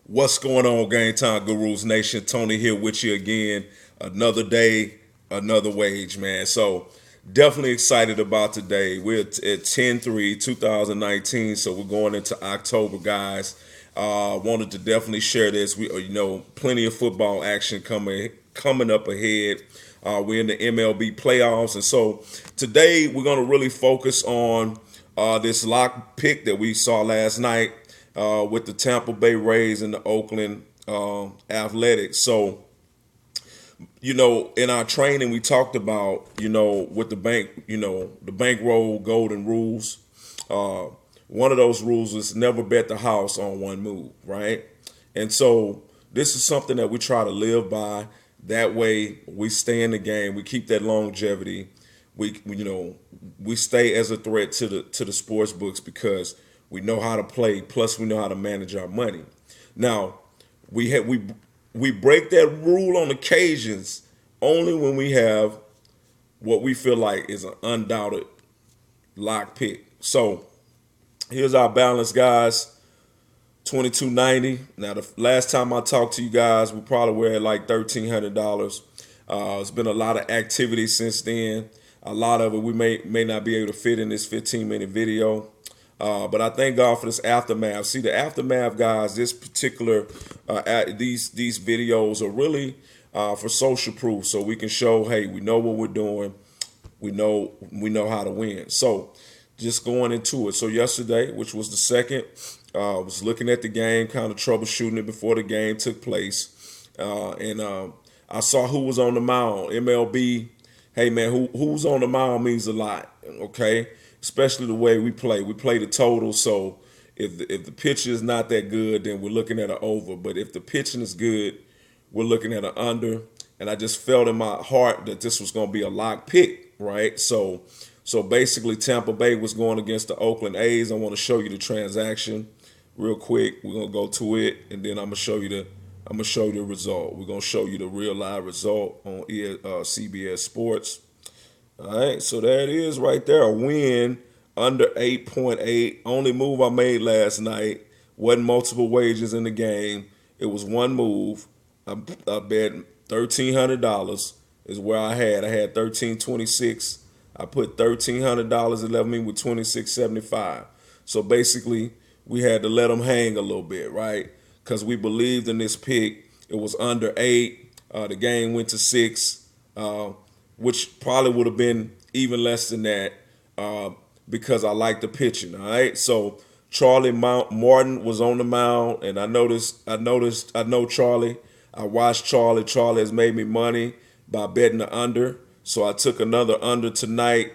What's going on, Game Time Gurus Nation? Tony here with you again. Another day, another wage, man. So definitely excited about today. We're at 10-3, 2019, so we're going into October, guys. Wanted to definitely share this. Plenty of football action coming up ahead. We're in the MLB playoffs, and so today we're going to really focus on this lock pick that we saw last night with the Tampa Bay Rays and the Oakland Athletics. So, in our training, we talked about, with the bank, the bankroll golden rules. One of those rules is never bet the house on one move, right? And so this is something that we try to live by. That way, we stay in the game. We keep that longevity. We stay as a threat to the sports books because we know how to play. Plus, we know how to manage our money. Now, we break that rule on occasions only when we have what we feel like is an undoubted lock pick. So here's our balance, guys. 2290. Now, the last time I talked to you guys, we probably were at like $1,300. It's been a lot of activity since then. A lot of it we may not be able to fit in this 15-minute video. But I thank God for this aftermath. See, the aftermath, guys, this particular, these videos are really for social proof. So we can show, hey, we know what we're doing. We know how to win. So just going into it. So yesterday, which was the second, was looking at the game, kind of troubleshooting it before the game took place. And I saw who was on the mound. MLB, hey, man, who's on the mound means a lot, okay? Especially the way we play. We play the total, so if the pitcher is not that good, then we're looking at an over. But if the pitching is good, we're looking at an under. And I just felt in my heart that this was going to be a lock pick, right? So basically, Tampa Bay was going against the Oakland A's. I want to show you the transaction real quick. We're gonna go to it, and then I'm gonna show you the result. We're gonna show you the real live result on CBS Sports. All right, so there it is right there. A win under 8.8. Only move I made last night. Wasn't multiple wagers in the game. It was one move. I bet $1,300 is where I had. I had $1,326. I put $1,300. It left me with $2,675. So basically, we had to let them hang a little bit, right? Because we believed in this pick. It was under 8. The game went to 6. Which probably would have been even less than that because I like the pitching. All right, so Charlie Martin was on the mound, and I know Charlie. I watched Charlie. Charlie has made me money by betting the under, so I took another under tonight,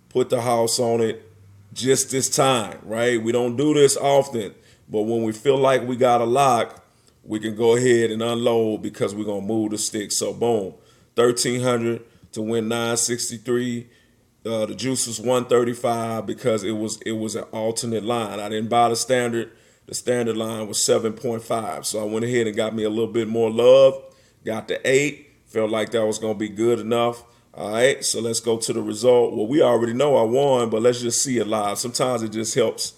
put the house on it just this time. Right, we don't do this often, but when we feel like we got a lock, we can go ahead and unload because we're gonna move the stick. So boom, 1,300. To win 963. The juice was 135 because it was an alternate line. I didn't buy the standard. The standard line was 7.5. So I went ahead and got me a little bit more love. Got the 8. Felt like that was going to be good enough. All right, so let's go to the result. Well, we already know I won, but let's just see it live. Sometimes it just helps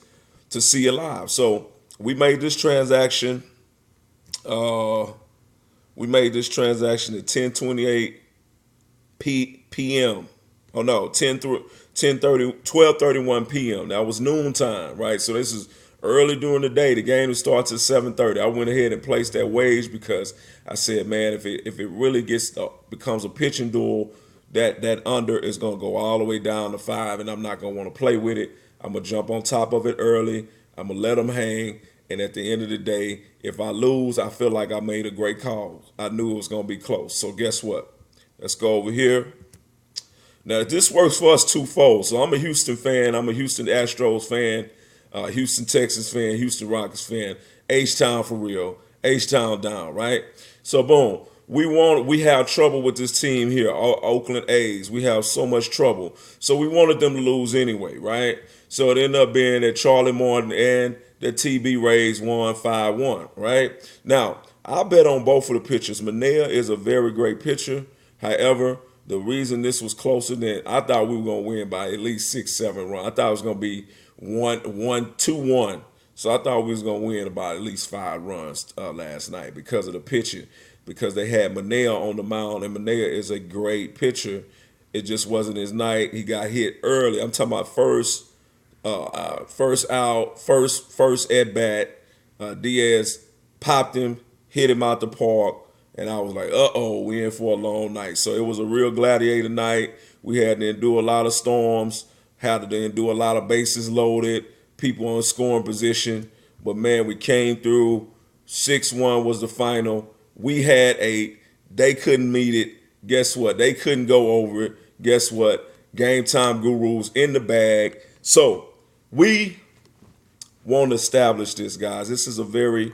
to see it live. So we made this transaction. At 10:28 p.m. Oh no, 12:31 p.m. That was noontime, right? So this is early during the day. The game starts at 7:30. I went ahead and placed that wage because I said, man, if it really becomes a pitching duel, that under is gonna go all the way down to 5, and I'm not gonna want to play with it. I'm gonna jump on top of it early. I'm gonna let them hang, and at the end of the day, if I lose, I feel like I made a great call. I knew it was gonna be close. So guess what? Let's go over here. Now, this works for us twofold. So I'm a Houston fan. I'm a Houston Astros fan, Houston Texas fan, Houston Rockets fan. H-Town for real. H-Town down, right? So, boom. We have trouble with this team here, Oakland A's. We have so much trouble. So we wanted them to lose anyway, right? So it ended up being that Charlie Martin and the TB Rays won 5-1, right? Now, I bet on both of the pitchers. Manea is a very great pitcher. However, the reason this was closer than I thought we were going to win by at least 6-7 runs. I thought it was going to be 2-1 So I thought we was gonna win about at least 5 runs last night because of the pitching, because they had Manea on the mound, and Manea is a great pitcher. It just wasn't his night. He got hit early. I'm talking about first out, first at bat. Diaz popped him, hit him out the park, and I was like, we in for a long night. So it was a real gladiator night. We had to endure a lot of storms, had to endure a lot of bases loaded, people in scoring position. But man, we came through. 6-1 was the final. We had 8. They couldn't meet it. Guess what? They couldn't go over it. Guess what? Game Time Gurus in the bag. So we want to establish this, guys. This is a very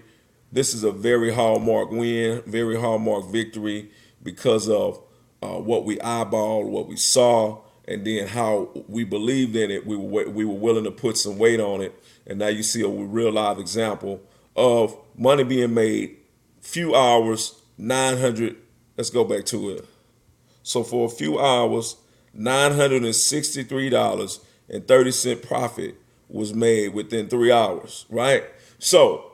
hallmark win, very hallmark victory because of what we eyeballed, what we saw, and then how we believed in it. We were willing to put some weight on it, and now you see a real live example of money being made. Few hours, 900. Let's go back to it. So for a few hours, $963.30 profit was made within 3 hours, right? So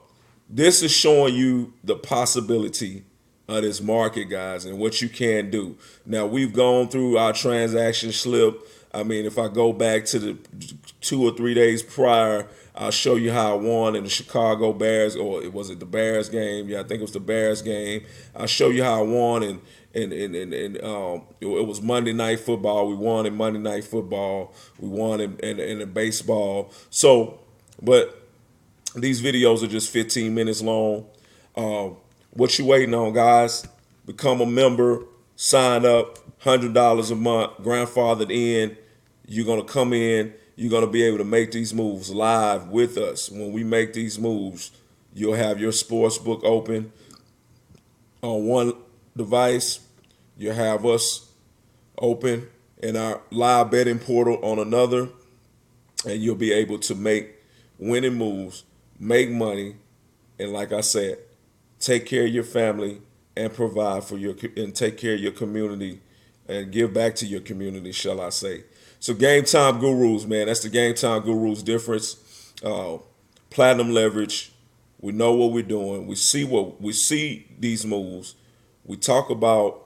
this is showing you the possibility of this market, guys, and what you can do. Now, we've gone through our transaction slip. I mean, if I go back to the 2 or 3 days prior, I'll show you how I won in the Chicago Bears, or was it the Bears game? Yeah, I think it was the Bears game. I'll show you how I won, and it was Monday Night Football. We won in Monday Night Football. We won in the baseball. So, but these videos are just 15 minutes long. What you waiting on, guys? Become a member, sign up, $100 a month, grandfathered in. You're going to come in. You're going to be able to make these moves live with us. When we make these moves, you'll have your sports book open on one device. You'll have us open in our live betting portal on another, and you'll be able to make winning moves, make money, and like I said, take care of your family and provide for and take care of your community and give back to your community, shall I say. So Game Time Gurus, man, that's the Game Time Gurus difference. Platinum leverage. We know what we're doing. We see these moves. We talk about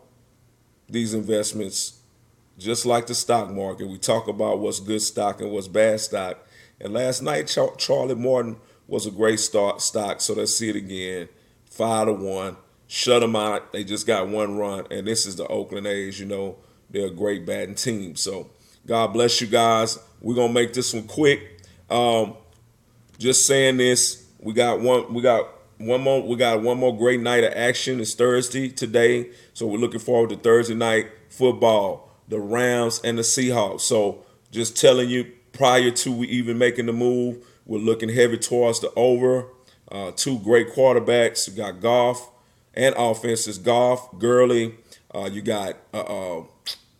these investments just like the stock market. We talk about what's good stock and what's bad stock. And last night, Charlie Morton was a great stock. So let's see it again. 5-1. Shut them out. They just got 1 run. And this is the Oakland A's. You know, they're a great batting team. So God bless you guys. We're going to make this one quick. Just saying this. We got one more great night of action. It's Thursday today. So we're looking forward to Thursday night football, the Rams and the Seahawks. So just telling you, prior to we even making the move, we're looking heavy towards the over. 2 great quarterbacks. You got Goff and offenses. Goff, Gurley. You got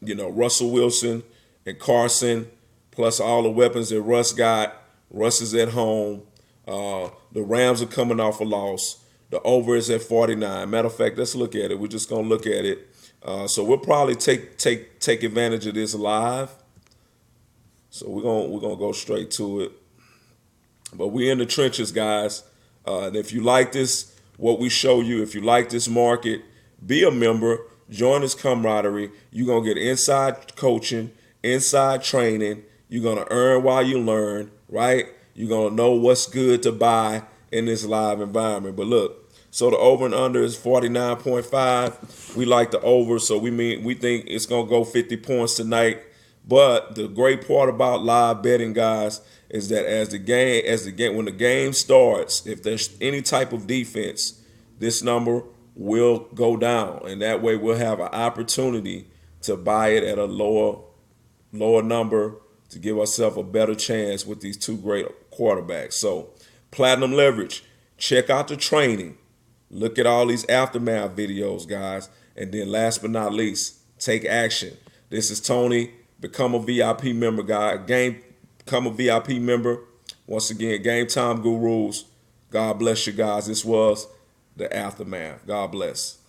Russell Wilson and Carson, plus all the weapons that Russ got. Russ is at home. The Rams are coming off a loss. The over is at 49. Matter of fact, let's look at it. We're just gonna look at it. So we'll probably take advantage of this live. So we're gonna go straight to it. But we're in the trenches, guys. And if you like this, what we show you, if you like this market, be a member. Join this camaraderie. You're gonna get inside coaching, inside training. You're gonna earn while you learn, right? You're going to know what's good to buy in this live environment. But look, so the over and under is 49.5. We like the over, so we think it's going to go 50 points tonight. But the great part about live betting, guys, is that when the game starts, if there's any type of defense, this number will go down. And that way we'll have an opportunity to buy it at a lower number, to give ourselves a better chance with these 2 great quarterbacks. So, platinum leverage. Check out the training. Look at all these aftermath videos, guys. And then last but not least, take action. This is Tony. Become a VIP member, guy. Become a VIP member. Once again, Game Time Gurus. God bless you guys. This was the aftermath. God bless.